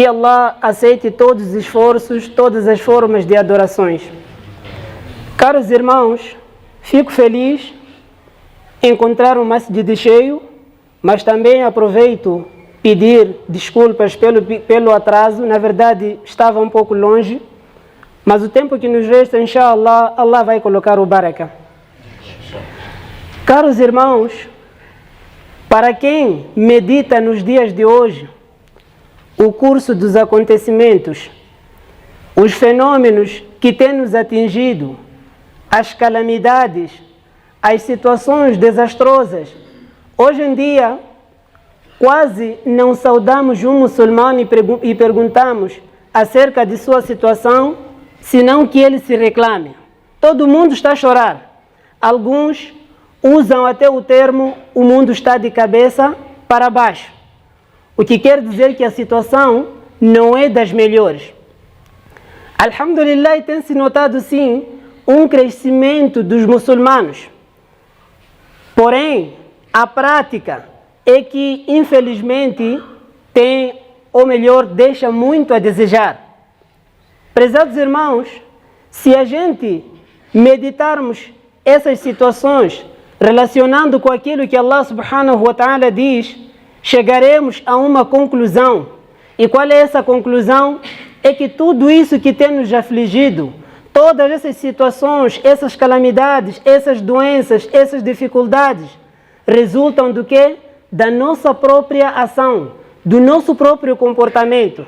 Que Allah aceite todos os esforços, todas as formas de adorações. Caros irmãos, fico feliz em encontrar um masjid cheio, mas também aproveito pedir desculpas pelo atraso. Na verdade, estava um pouco longe, mas o tempo que nos resta, inshallah, Allah vai colocar o baraka. Caros irmãos, para quem medita nos dias de hoje o curso dos acontecimentos, os fenômenos que têm nos atingido, as calamidades, as situações desastrosas, hoje em dia quase não saudamos um muçulmano e perguntamos acerca de sua situação, senão que ele se reclame. Todo mundo está a chorar. Alguns usam até o termo "o mundo está de cabeça para baixo", o que quer dizer que a situação não é das melhores. Alhamdulillah, tem-se notado sim um crescimento dos muçulmanos. Porém, a prática é que, infelizmente, tem, ou melhor, deixa muito a desejar. Prezados irmãos, se a gente meditarmos essas situações relacionando com aquilo que Allah subhanahu wa ta'ala diz, chegaremos a uma conclusão. E qual é essa conclusão? É que tudo isso que tem nos afligido, todas essas situações, essas calamidades, essas doenças, essas dificuldades, resultam do quê? Da nossa própria ação, do nosso próprio comportamento.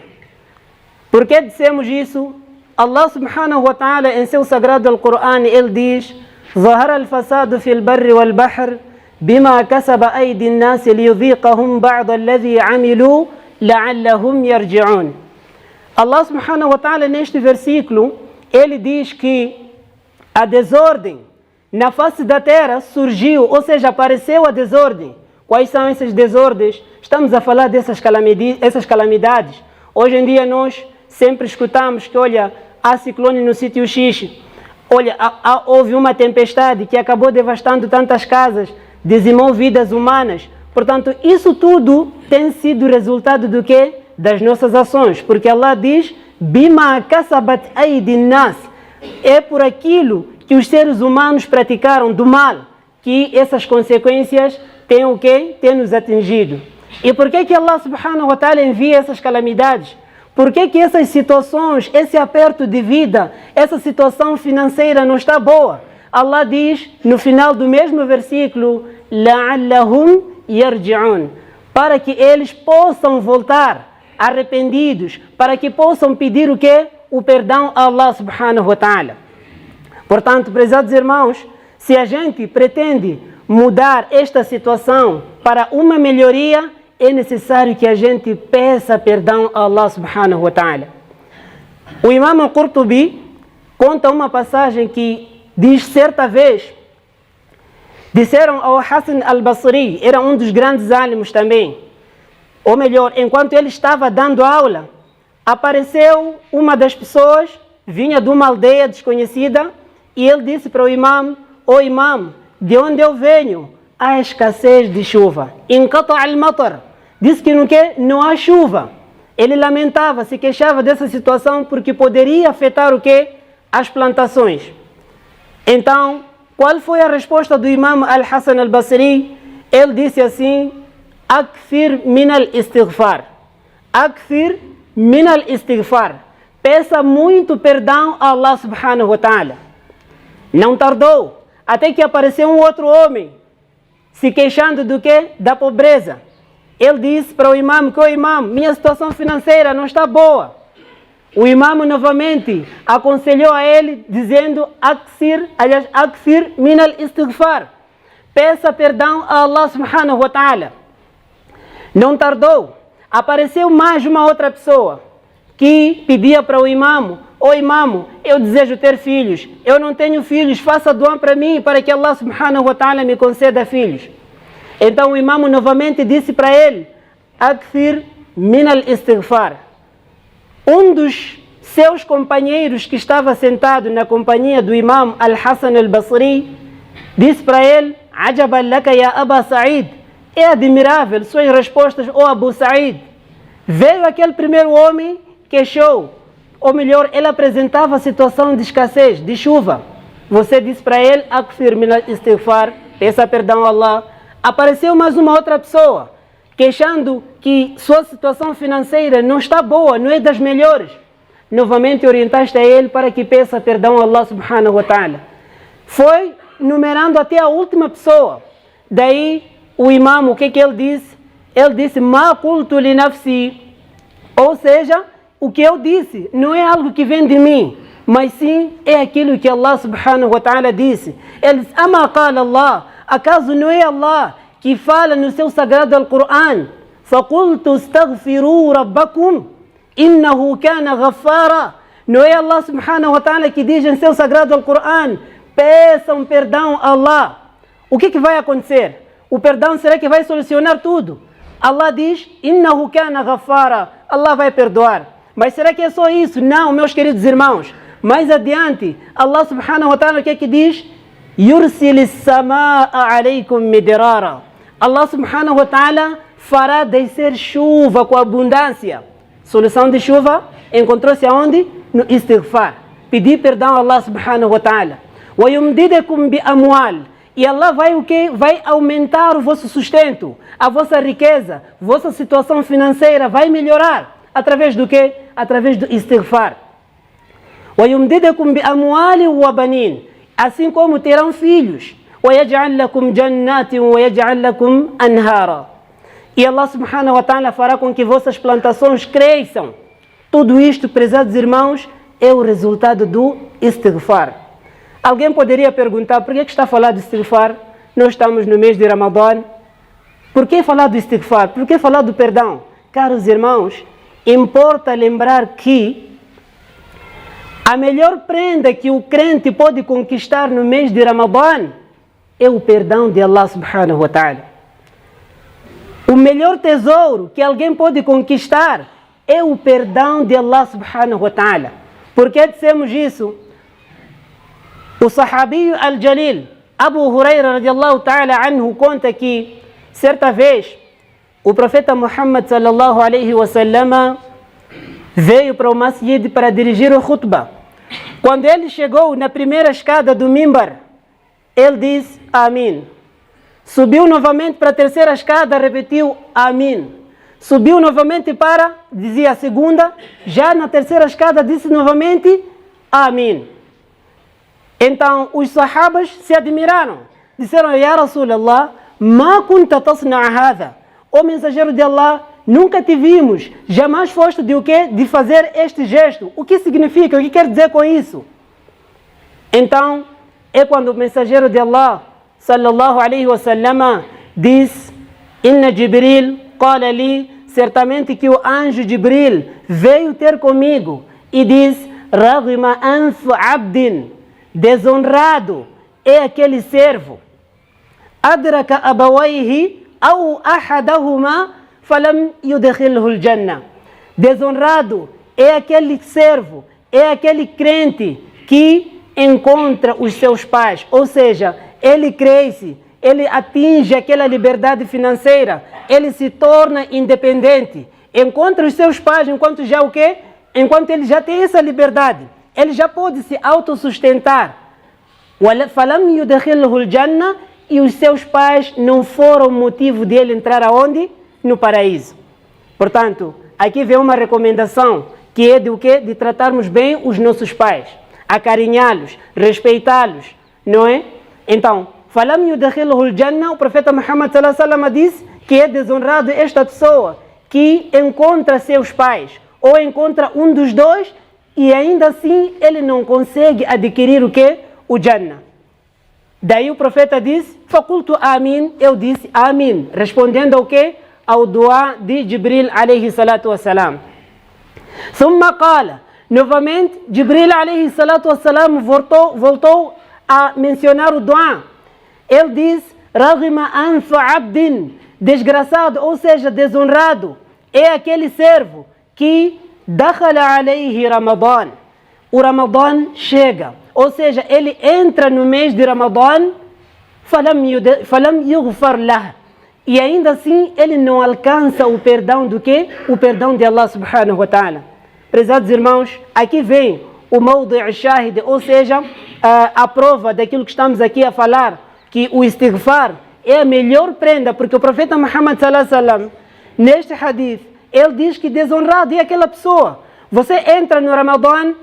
Por que dissemos isso? Allah subhanahu wa ta'ala, em seu sagrado Al-Qur'an, ele diz: ظهر الفساد في البر والبحر بما كسب أيدي الناس ليذيقهم بعض الذي عملوا لعلهم يرجعون. Allah subhanahu wa ta'ala, neste versículo, ele diz que a desordem na face da terra surgiu, ou seja, apareceu a desordem. Quais são essas desordens? Estamos a falar dessas calamidades. Hoje em dia nós sempre escutamos que, olha, há ciclone no sítio X, olha, houve uma tempestade que acabou devastando tantas casas, dizimou vidas humanas. Portanto, isso tudo tem sido resultado do quê? Das nossas ações. Porque Allah diz: Bima kasabat aydin nas. É por aquilo que os seres humanos praticaram do mal que essas consequências têm o quê? Têm nos atingido. E por que Allah subhanahu wa ta'ala envia essas calamidades? Por que essas situações, esse aperto de vida, essa situação financeira não está boa? Allah diz no final do mesmo versículo: لَعَلَّهُمْ يَرْجِعُونَ, para que eles possam voltar arrependidos, para que possam pedir o quê? O perdão a Allah subhanahu wa ta'ala. Portanto, prezados irmãos, se a gente pretende mudar esta situação para uma melhoria, é necessário que a gente peça perdão a Allah subhanahu wa ta'ala. O Imam Al-Qurtubi conta uma passagem que diz: certa vez disseram ao Hassan al-Basri, era um dos grandes álamos também, ou melhor, enquanto ele estava dando aula, apareceu uma das pessoas, vinha de uma aldeia desconhecida, e ele disse para o imam: "Ó imam, de onde eu venho, há escassez de chuva. Inqata al-matar", disse que não há chuva. Ele lamentava, se queixava dessa situação porque poderia afetar o quê? As plantações. Então, qual foi a resposta do imam al-Hassan al-Basri? Ele disse assim: "Akthir min al-istighfar. Akthir min al-istighfar." Peça muito perdão a Allah subhanahu wa ta'ala. Não tardou, até que apareceu um outro homem, se queixando do quê? Da pobreza. Ele disse para o imam que: "O imam, minha situação financeira não está boa." O imam novamente aconselhou a ele, dizendo: "Akthir min al-istighfar." Peça perdão a Allah subhanahu wa ta'ala. Não tardou, apareceu mais uma outra pessoa que pedia para o imam: "Ó imam, eu desejo ter filhos, eu não tenho filhos, faça dua para mim, para que Allah subhanahu wa ta'ala me conceda filhos." Então o imam novamente disse para ele: "Akthir min al-istighfar." Um dos seus companheiros que estava sentado na companhia do imam al-Hassan al-Basri disse para ele: "Ajaban laka ya Aba Sa'id." É admirável suas respostas, ó Abu Sa'id. Veio aquele primeiro homem, queixou, ou melhor, ele apresentava a situação de escassez, de chuva. Você disse para ele, akfir min al-istighfar, peça perdão a Allah. Apareceu mais uma outra pessoa, queixando que sua situação financeira não está boa, não é das melhores. Novamente orientaste a ele para que peça perdão a Allah subhanahu wa ta'ala. Foi numerando até a última pessoa. Daí o imam, o que ele disse? Ele disse, ma qultu li nafsi. Ou seja, o que eu disse não é algo que vem de mim, mas sim é aquilo que Allah subhanahu wa ta'ala disse. Ele disse, ama qala Allah, acaso não é Allah que fala no seu sagrado Al-Qur'an? Faqultu astaghfiru rabbakum, innahu kana ghaffara. Não é Allah subhanahu wa ta'ala que diz em seu sagrado Al-Qur'an, peçam perdão a Allah. O que vai acontecer? O perdão será que vai solucionar tudo? Allah diz, innahu kana ghaffara, Allah vai perdoar. Mas será que é só isso? Não, meus queridos irmãos. Mais adiante, Allah subhanahu wa ta'ala o que diz? Yursilis samaa alaykum midrara. Allah subhanahu wa ta'ala fará descer chuva com abundância. Solução de chuva encontrou-se aonde? No istighfar. Pedir perdão a Allah subhanahu wa ta'ala. Wa yumdidukum bi amwal. E Allah vai o quê? Vai aumentar o vosso sustento, a vossa riqueza, vossa situação financeira vai melhorar. Através do quê? Através do istighfar. وَيُمْدِدَكُمْ بِأَمْوَالٍ وَبَنِينَ. Assim como terão filhos. وَيَجْعَلْ لَكُمْ جَنَّاتٍ وَيَجْعَلْ لَكُمْ أَنْهَارًا. E Allah subhanahu wa ta'ala fará com que vossas plantações cresçam. Tudo isto, prezados irmãos, é o resultado do istighfar. Alguém poderia perguntar, por que está a falar do istighfar? Nós estamos no mês de Ramadã. Por que falar do istighfar? Por que falar do perdão? Caros irmãos, importa lembrar que a melhor prenda que o crente pode conquistar no mês de Ramadã é o perdão de Allah subhanahu wa ta'ala. O melhor tesouro que alguém pode conquistar é o perdão de Allah subhanahu wa ta'ala. Por que dissemos isso? O sahabi al-Jalil, Abu Huraira radiallahu ta'ala anhu, conta que certa vez o profeta Muhammad sallallahu alaihi wasallam veio para o masjid para dirigir o khutbah. Quando ele chegou na primeira escada do mimbar, ele disse Amin. Subiu novamente para a terceira escada, repetiu Amin. Subiu novamente para, dizia a segunda, já na terceira escada disse novamente Amin. Então os sahabas se admiraram. Disseram, Ya Rasulallah, ma kunta tasna'a hadha. Ó mensageiro de Allah, nunca te vimos, jamais foste de o quê? De fazer este gesto. O que significa? O que quer dizer com isso? Então, é quando o mensageiro de Allah, sallallahu alaihi wasallam, diz, Inna Jibril qala li, certamente que o anjo Jibril veio ter comigo e diz, Raghima anf abdin, desonrado é aquele servo. Adraka abawaihi أو أحدهما فلم يدخله الجنة. Desonrado é aquele servo, é aquele crente que encontra os seus pais, ou seja, ele cresce, ele atinge aquela liberdade financeira, ele se torna independente, encontra os seus pais enquanto já o quê? Enquanto ele já tem essa liberdade, ele já pode se autossustentar. فلم يدخله الجنة. E os seus pais não foram motivo de ele entrar aonde? No paraíso. Portanto, aqui vem uma recomendação, que é de o quê? De tratarmos bem os nossos pais, acarinhá-los, respeitá-los, não é? Então, falam yudkhiluhu al-jannah, o profeta Muhammad sallallahu alaihi wasallam diz que é desonrado esta pessoa que encontra seus pais, ou encontra um dos dois, e ainda assim ele não consegue adquirir o quê? O Jannah. Daí o profeta diz, facultu amin, eu disse amin, respondendo ao quê? Ao dua de Jibril alayhi salatu wassalam. Thumma qala, novamente Jibril alayhi salatu wassalam voltou a mencionar o dua. Ele diz, raghima anfa abdin, desgraçado, ou seja, desonrado, é aquele servo que dakhala alayhi Ramadan. O Ramadan chega. Ou seja, ele entra no mês de Ramadã, falam yughfar lah, e ainda assim ele não alcança o perdão do quê? O perdão de Allah subhanahu wa ta'ala. Prezados irmãos, aqui vem o mawdi' shahid, ou seja, a prova daquilo que estamos aqui a falar, que o istighfar é a melhor prenda, porque o profeta Muhammad sallallahu alaihi wasallam, neste hadith, ele diz que desonrado é aquela pessoa. Você entra no Ramadã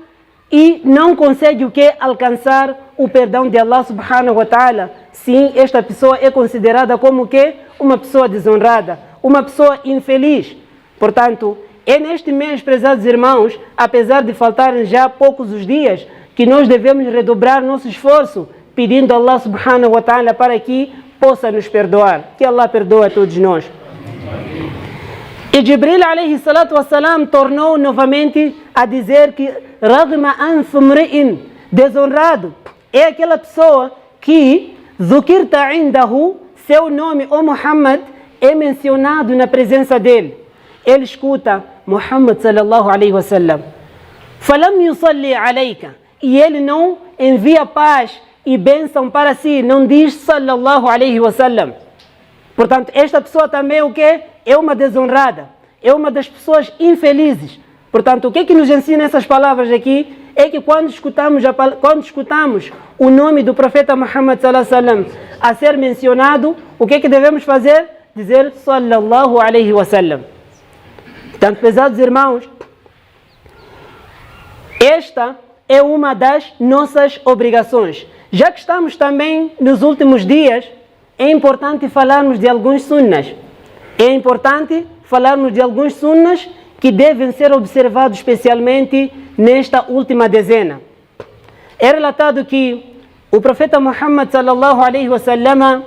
e não consegue o que? Alcançar o perdão de Allah subhanahu wa ta'ala. Sim, esta pessoa é considerada como o quê? Uma pessoa desonrada, uma pessoa infeliz. Portanto, é neste mês, prezados irmãos, apesar de faltarem já poucos os dias, que nós devemos redobrar nosso esforço, pedindo a Allah subhanahu wa ta'ala para que possa nos perdoar. Que Allah perdoe a todos nós. E Jibril alayhi salatu wassalam tornou novamente a dizer que Ragma anfumri'in, desonrado, é aquela pessoa que Zukirta indahu, seu nome, ó Muhammad, é mencionado na presença dele. Ele escuta Muhammad sallallahu alayhi wasallam. Falam yusalli alayka, e ele não envia paz e bênção para si, não diz sallallahu alayhi wasallam. Portanto, esta pessoa também o que? É uma desonrada, é uma das pessoas infelizes. Portanto, o que é que nos ensina essas palavras aqui? É que quando escutamos o nome do profeta Muhammad sallallahu alaihi wasallam a ser mencionado, o que é que devemos fazer? Dizer sallallahu alaihi wasallam. Portanto, pesados irmãos, esta é uma das nossas obrigações. Já que estamos também nos últimos dias, é importante falarmos de alguns sunnas. É importante falarmos de alguns sunnas que devem ser observados especialmente nesta última dezena. É relatado que o profeta Muhammad sallallahu alaihi wasallam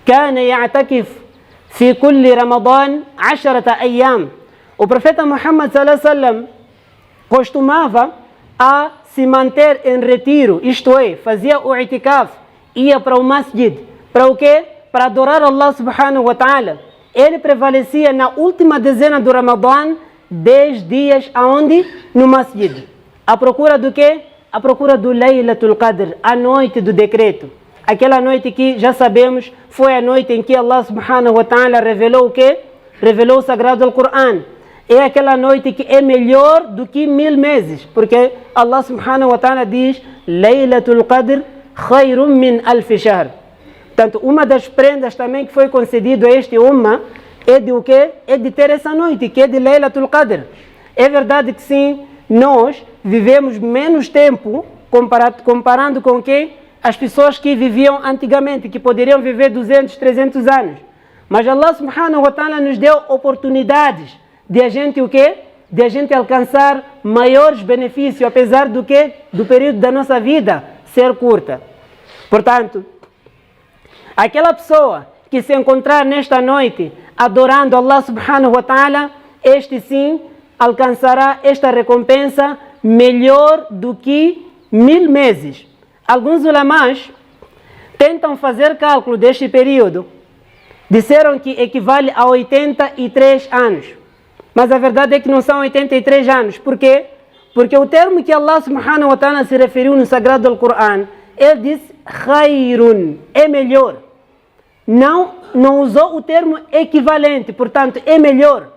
كان يعتكف في كل رمضان 10 أيام. O profeta Muhammad sallallahu alaihi wasallam costumava a se manter em retiro, isto é, fazia o itikaf, ia para o masjid. Para o quê? Para adorar Allah subhanahu wa ta'ala. Ele prevalecia na última dezena do Ramadã 10 dias aonde? No masjid. A procura do quê? A procura do Laylatul Qadr, a noite do decreto. Aquela noite que já sabemos foi a noite em que Allah subhanahu wa ta'ala revelou o quê? Revelou o sagrado Al-Qur'an. É aquela noite que é melhor do que 1000 meses, porque Allah subhanahu wa ta'ala diz Laylatul Qadr khayrun min alf shahr. Portanto, uma das prendas também que foi concedido a este umma é de o quê? É de ter essa noite, que é de Laylatul Qadr. É verdade que sim, nós vivemos menos tempo comparando com o quê? As pessoas que viviam antigamente, que poderiam viver 200, 300 anos. Mas Allah subhanahu wa ta'ala nos deu oportunidades de a gente o quê? De a gente alcançar maiores benefícios, apesar do quê? Do período da nossa vida ser curta. Portanto, aquela pessoa que se encontrar nesta noite adorando Allah subhanahu wa ta'ala, este sim alcançará esta recompensa melhor do que 1000 meses. Alguns ulamás tentam fazer cálculo deste período. Disseram que equivale a 83 anos. Mas a verdade é que não são 83 anos. Por quê? Porque o termo que Allah subhanahu wa ta'ala se referiu no sagrado Al-Qur'an, ele disse khayrun, é melhor. Não usou o termo equivalente, portanto, é melhor.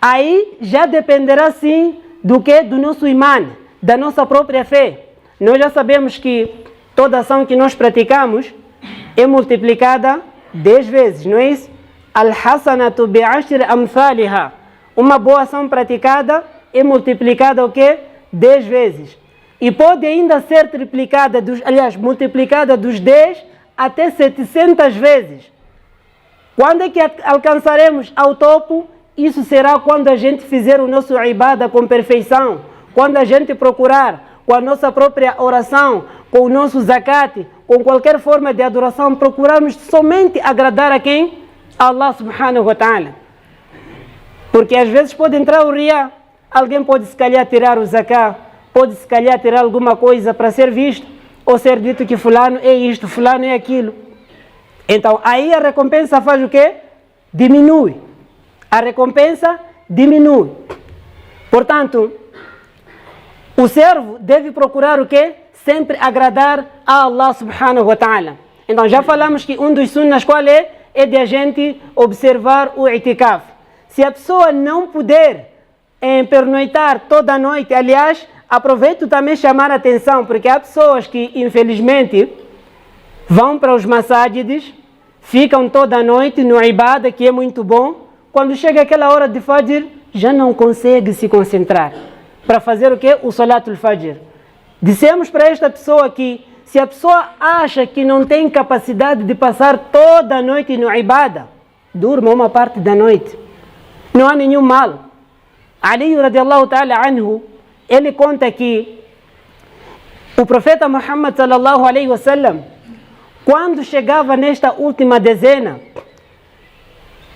Aí já dependerá sim do que? Do nosso imã, da nossa própria fé. Nós já sabemos que toda ação que nós praticamos é multiplicada 10 vezes, não é isso? Al-hasanatu bi'ashri amthaliha. Uma boa ação praticada é multiplicada o quê? 10 vezes. E pode ainda ser triplicada, multiplicada dos 10 até 700 vezes. Quando é que alcançaremos ao topo? Isso será quando a gente fizer o nosso ibadah com perfeição. Quando a gente procurar com a nossa própria oração, com o nosso zakat, com qualquer forma de adoração, procurarmos somente agradar a quem? Allah subhanahu wa ta'ala. Porque às vezes pode entrar o riya, alguém pode se calhar tirar o zakat, pode se calhar tirar alguma coisa para ser visto, ou ser dito que fulano é isto, fulano é aquilo. Então aí a recompensa faz o quê? Diminui. A recompensa diminui. Portanto, o servo deve procurar o quê? Sempre agradar a Allah subhanahu wa ta'ala. Então já falamos que um dos sunnas qual é? é de a gente observar o itikaf. Se a pessoa não puder pernoitar toda a noite, aliás, aproveito também chamar a atenção, porque há pessoas que, infelizmente, vão para os massajids, ficam toda a noite no ibada, que é muito bom. Quando chega aquela hora de Fajr, já não consegue se concentrar. Para fazer o quê? O Salatul Fajr. Dissemos para esta pessoa que, se a pessoa acha que não tem capacidade de passar toda a noite no ibada, durma uma parte da noite. Não há nenhum mal. Ali radiallahu ta'ala anhu, ele conta que o profeta Muhammad sallallahu alaihi wasallam, quando chegava nesta última dezena,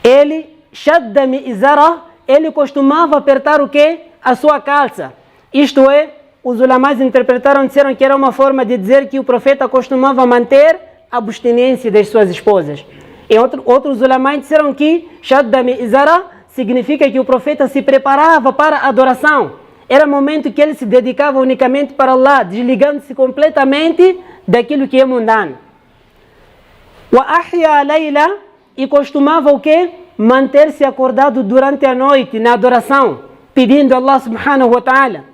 ele, shadda mi'zara, ele costumava apertar o quê? A sua calça. Isto é, os ulamás interpretaram, disseram que era uma forma de dizer que o profeta costumava manter a abstinência das suas esposas. E outros ulamás disseram que shadda mi'zara significa que o profeta se preparava para a adoração. Era momento que ele se dedicava unicamente para Allah, desligando-se completamente daquilo que é mundano. Wa ahya layla, e costumava o quê? Manter-se acordado durante a noite na adoração, pedindo a Allah subhanahu wa ta'ala.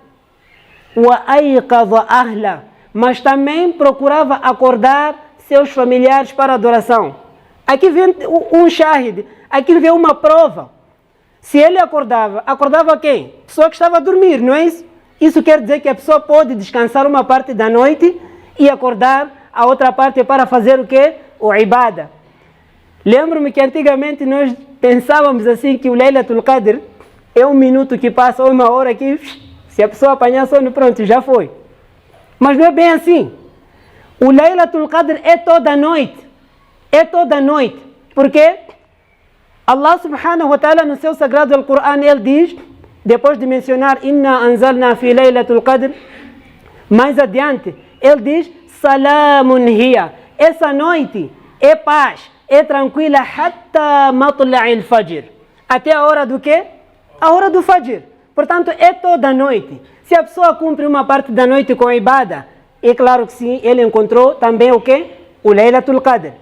Wa ayqadha ahla, mas também procurava acordar seus familiares para a adoração. Aqui vem um shahid, aqui vem uma prova. Se ele acordava quem? Pessoa que estava a dormir, não é isso? Isso quer dizer que a pessoa pode descansar uma parte da noite e acordar a outra parte para fazer o quê? O ibada. Lembro-me que antigamente nós pensávamos assim que o Laylatul Qadr é um minuto que passa ou uma hora que se a pessoa apanhar sono, pronto, já foi. Mas não é bem assim. O Laylatul Qadr é toda noite. É toda noite. Por quê? Allah subhanahu wa ta'ala no seu sagrado Al-Qur'an, ele diz, depois de mencionar Inna anzalna fi laylatul qadr, mais adiante, ele diz Salamun hiya, essa noite é paz, é tranquila, hatta matla'il fajr, até a hora do quê? A hora do fajr. Portanto, é toda noite. Se a pessoa cumpre uma parte da noite com a ibada, é claro que sim, ele encontrou também o quê? O Laylatul Qadr.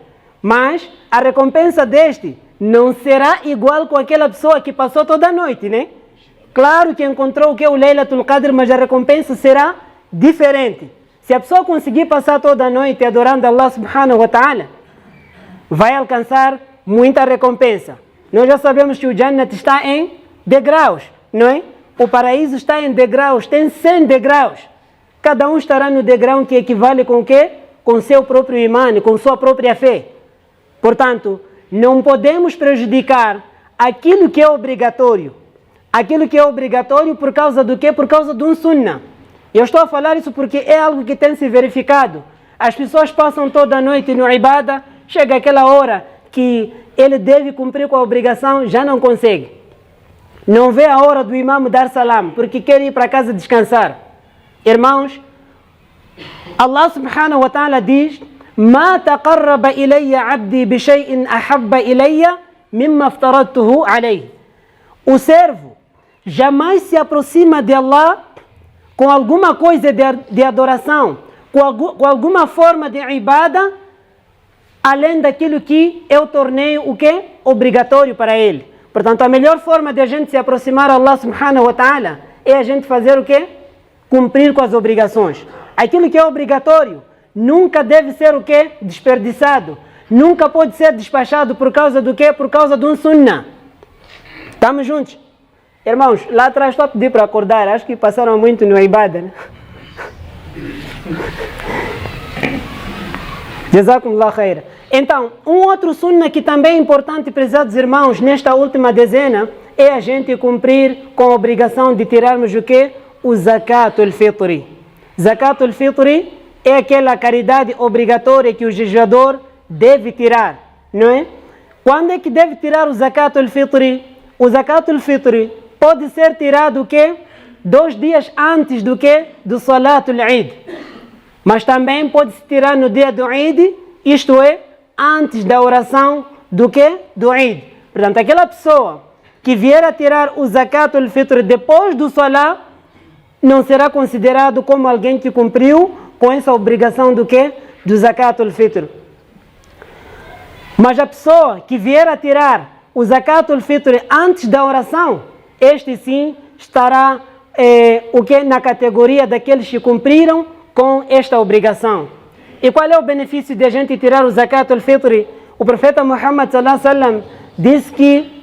Mas a recompensa deste não será igual com aquela pessoa que passou toda a noite, né? Claro que encontrou o que é o Laylatul Qadr, mas a recompensa será diferente. Se a pessoa conseguir passar toda a noite adorando Allah subhanahu wa ta'ala, vai alcançar muita recompensa. Nós já sabemos que o Jannat está em degraus, não é? O paraíso está em degraus, tem 100 degraus. Cada um estará no degrau que equivale com o quê? Com seu próprio imã, com sua própria fé. Portanto, não podemos prejudicar aquilo que é obrigatório. Aquilo que é obrigatório por causa do quê? Por causa de um sunnah. Eu estou a falar isso porque é algo que tem se verificado. As pessoas passam toda a noite no ibada, chega aquela hora que ele deve cumprir com a obrigação, já não consegue. Não vê a hora do imam dar salam, porque quer ir para casa descansar. Irmãos, Allah subhanahu wa ta'ala diz ما تقرب إلي عبدي بشيء أحب إلي مما افترضته عليه. O servo jamais se aproxima de Allah com alguma coisa de adoração, com alguma forma de ibada, além daquilo que eu tornei o quê? Obrigatório para ele. Portanto, a melhor forma de a gente se aproximar a Allah subhanahu wa ta'ala é a gente fazer o quê? Cumprir com as obrigações. Aquilo que é obrigatório nunca deve ser o quê? Desperdiçado. Nunca pode ser despachado por causa do quê? Por causa de um sunnah. Estamos juntos? Irmãos, lá atrás só pedi para acordar. Acho que passaram muito no ibada, né? Jazakumullah khair. Então, um outro sunnah que também é importante, prezados irmãos, nesta última dezena, é a gente cumprir com a obrigação de tirarmos o quê? O Zakatul Fitri. Zakatul Fitri é aquela caridade obrigatória que o jejuador deve tirar, não é? Quando é que deve tirar o Zakatul Fitri? O Zakatul Fitri pode ser tirado o quê? 2 dias antes do quê? Do Salatul Eid. Mas também pode-se tirar no dia do Eid, isto é, antes da oração do quê? Do Eid. Portanto, aquela pessoa que vier a tirar o Zakatul Fitr depois do Salah, não será considerado como alguém que cumpriu com essa obrigação do quê? Do Zakatul Fitr. Mas a pessoa que vier a tirar o Zakat al-Fitr antes da oração, este sim estará na categoria daqueles que cumpriram com esta obrigação. E qual é o benefício de a gente tirar o Zakat al-Fitr? O profeta Muhammad sallallahu alaihi wasallam disse que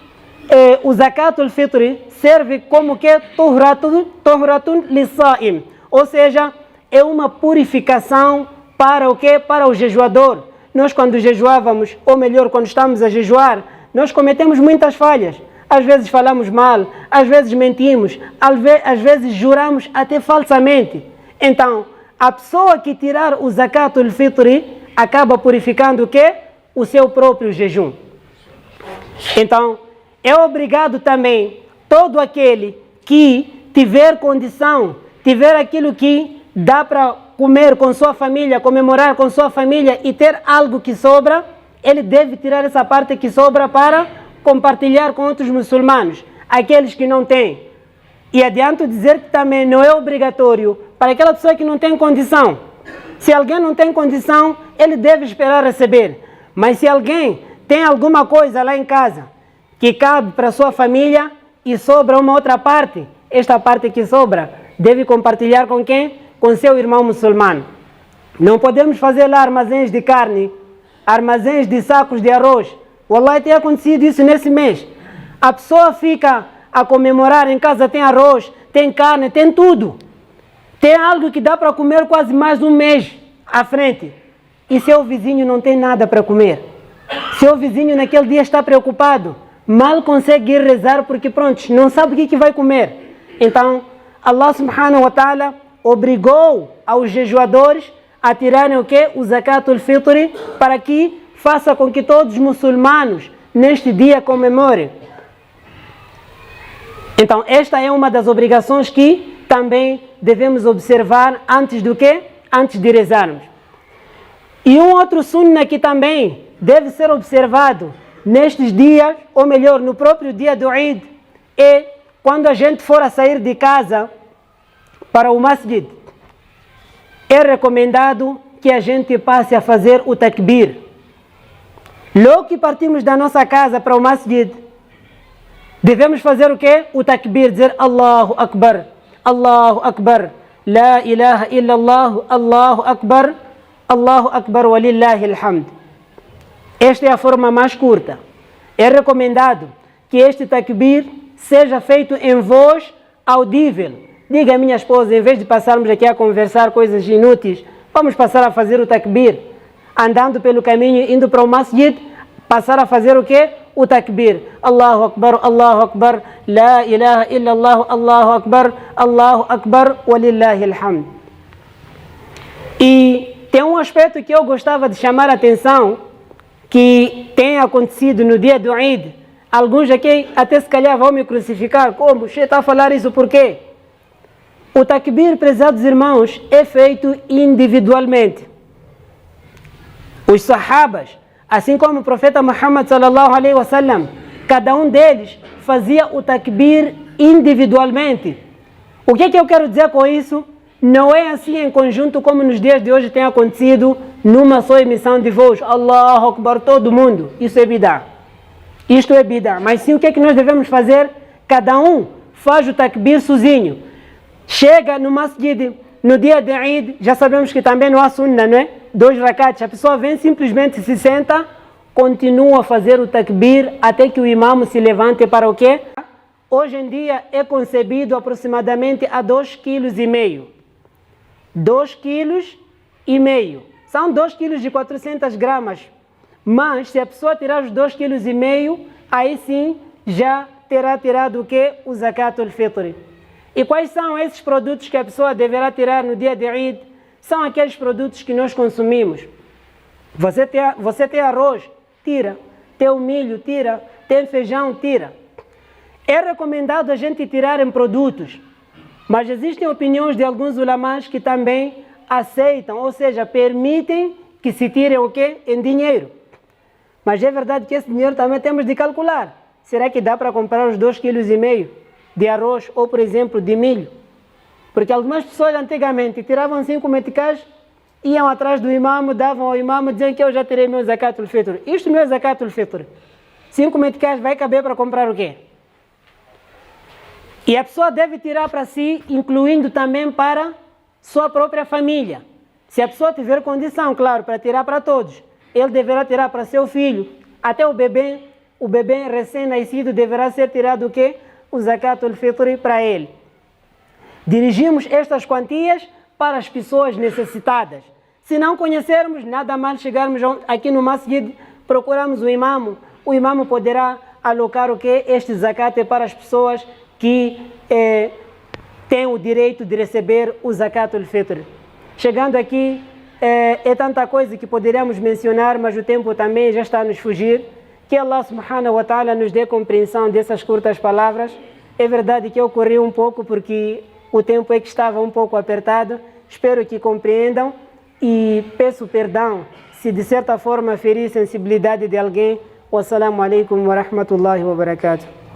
o Zakat al-Fitr serve como que tuhratun lis-sa'im, ou seja, é uma purificação para o que? Para o jejuador. Nós quando jejuávamos, ou melhor, quando estamos a jejuar, nós cometemos muitas falhas. Às vezes falamos mal, às vezes mentimos, às vezes juramos até falsamente. Então, a pessoa que tirar o Zakat al-Fitr acaba purificando o quê? O seu próprio jejum. Então, é obrigado também todo aquele que tiver condição, tiver aquilo que dá para comer com sua família, comemorar com sua família e ter algo que sobra, ele deve tirar essa parte que sobra para compartilhar com outros muçulmanos, aqueles que não têm. E adianto dizer que também não é obrigatório para aquela pessoa que não tem condição. Se alguém não tem condição, ele deve esperar receber. Mas se alguém tem alguma coisa lá em casa que cabe para sua família e sobra uma outra parte, esta parte que sobra deve compartilhar com quem? Com seu irmão muçulmano. Não podemos fazer lá armazéns de carne, armazéns de sacos de arroz. Wallahi, tem acontecido isso nesse mês. A pessoa fica a comemorar, em casa tem arroz, tem carne, tem tudo. Tem algo que dá para comer quase mais um mês à frente. E seu vizinho não tem nada para comer. Seu vizinho naquele dia está preocupado. Mal consegue ir rezar porque pronto, não sabe o que vai comer. Então, Allah subhanahu wa ta'ala obrigou aos jejuadores a tirarem o quê? O Zakat al-Fitr, para que faça com que todos os muçulmanos neste dia comemorem. Então, esta é uma das obrigações que também devemos observar antes do quê? Antes de rezarmos. E um outro sunnah que também deve ser observado nestes dias, ou melhor, no próprio dia do Eid, é quando a gente for a sair de casa para o masjid, é recomendado que a gente passe a fazer o takbir. Logo que partimos da nossa casa para o masjid, devemos fazer o quê? O takbir, dizer Allahu Akbar, Allahu Akbar, La ilaha illallah, Allahu Akbar, walillahi alhamd. Esta é a forma mais curta. É recomendado que este takbir seja feito em voz audível. Diga à minha esposa, em vez de passarmos aqui a conversar coisas inúteis, vamos passar a fazer o takbir. Andando pelo caminho, indo para o masjid, passar a fazer o quê? O takbir. Allahu Akbar, La ilaha illallah, Allahu Akbar, walillahi alhamd. E tem um aspecto que eu gostava de chamar a atenção, que tem acontecido no dia do Eid. Alguns aqui até se calhar vão me crucificar. Como? Você está a falar isso por quê? O takbir, prezados irmãos, é feito individualmente. Os sahabas, assim como o profeta Muhammad sallallahu alaihi wasallam, cada um deles fazia o takbir individualmente. O que eu quero dizer com isso? Não é assim em conjunto como nos dias de hoje tem acontecido numa só emissão de voz. Allahu Akbar, todo mundo. Isso é bid'ah. Isto é bid'ah. Mas sim, o que nós devemos fazer? Cada um faz o takbir sozinho. Chega no masjid, no dia de Eid, já sabemos que também não há sunnah, não é? 2 rakats. A pessoa vem, simplesmente se senta, continua a fazer o takbir até que o imam se levante para o quê? Hoje em dia é concebido aproximadamente a 2,5 kg. 2,5 kg. São 2 kg de 400 gramas. Mas se a pessoa tirar os 2,5 kg, aí sim já terá tirado o quê? O Zakat al-Fitr. E quais são esses produtos que a pessoa deverá tirar no dia de Eid? São aqueles produtos que nós consumimos. Você tem arroz? Tira. Tem o milho? Tira. Tem feijão? Tira. É recomendado a gente tirar em produtos. Mas existem opiniões de alguns ulamás que também aceitam, ou seja, permitem que se tirem o quê? Em dinheiro. Mas é verdade que esse dinheiro também temos de calcular. Será que dá para comprar os 2,5 kg de arroz ou, por exemplo, de milho? Porque algumas pessoas antigamente tiravam 5 meticais iam atrás do imam, davam ao imam, diziam que eu já terei meu zakat al-fitr. Isto não é zakat al-fitr. 5 meticais vai caber para comprar o quê? E a pessoa deve tirar para si, incluindo também para sua própria família. Se a pessoa tiver condição, claro, para tirar para todos, ele deverá tirar para seu filho. Até o bebê recém-nascido deverá ser tirado o quê? O zakat al-fitr para ele. Dirigimos estas quantias para as pessoas necessitadas. Se não conhecermos, nada mal chegarmos aqui no masjid, procuramos o imam poderá alocar o quê? Este zakat para as pessoas que têm o direito de receber o zakat al-fitr. Chegando aqui, é tanta coisa que poderíamos mencionar, mas o tempo também já está a nos fugir. Que Allah subhanahu wa ta'ala nos dê compreensão dessas curtas palavras. É verdade que eu corri um pouco porque o tempo é que estava um pouco apertado. Espero que compreendam e peço perdão se de certa forma ferir sensibilidade de alguém. Wassalamu alaikum wa rahmatullahi wa barakatuh.